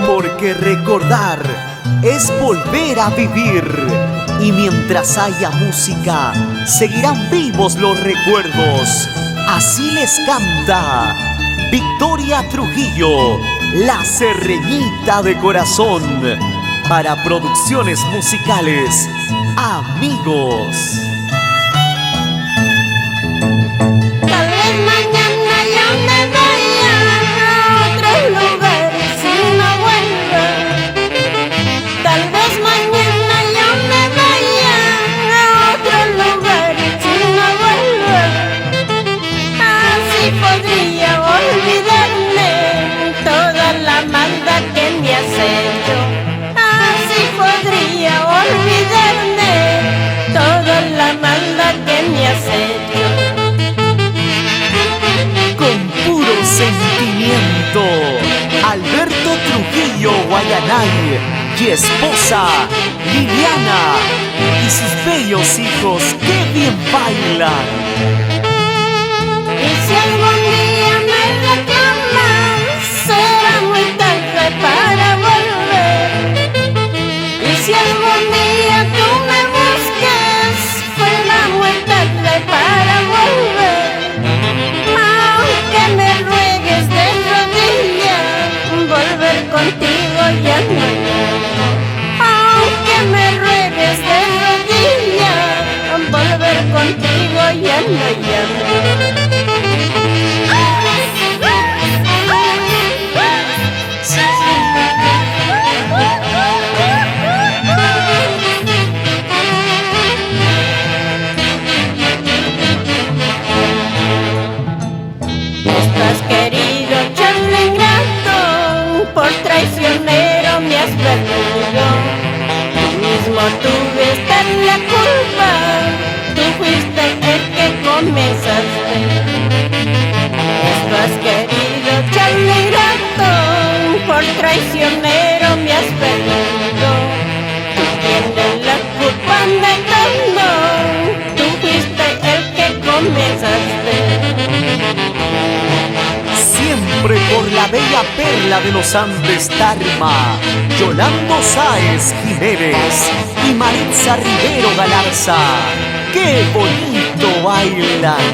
Porque recordar es volver a vivir, y mientras haya música seguirán vivos los recuerdos. Así les canta Victoria Trujillo, la Serreñita de Corazón, para Producciones Musicales Amigos. Sentimiento, Alberto Trujillo Guayanay y esposa Liliana y sus bellos hijos que bien bailan. Y si algún día me reclamas, será muy tarde para volver. Y si algún día tú me busques, será muy tarde para volver. Aunque me ruegues de rodillas, volver contigo ya no llamo. Aunque me ruegues de rodillas, volver contigo ya no llamo. Estás querido, charla ingrato, por traicionero me has perdido. Tú mismo tuviste la culpa, tú fuiste el que comenzaste. Estás querido, charla ingrato, por traicionero me has perdido. Tú tienes la culpa de todo, tú fuiste el que comenzaste. Siempre por la bella perla de los Andes, Tarma, Yolando Sáez Jiménez y Maritza Rivero Galarza. ¡Qué bonito bailan!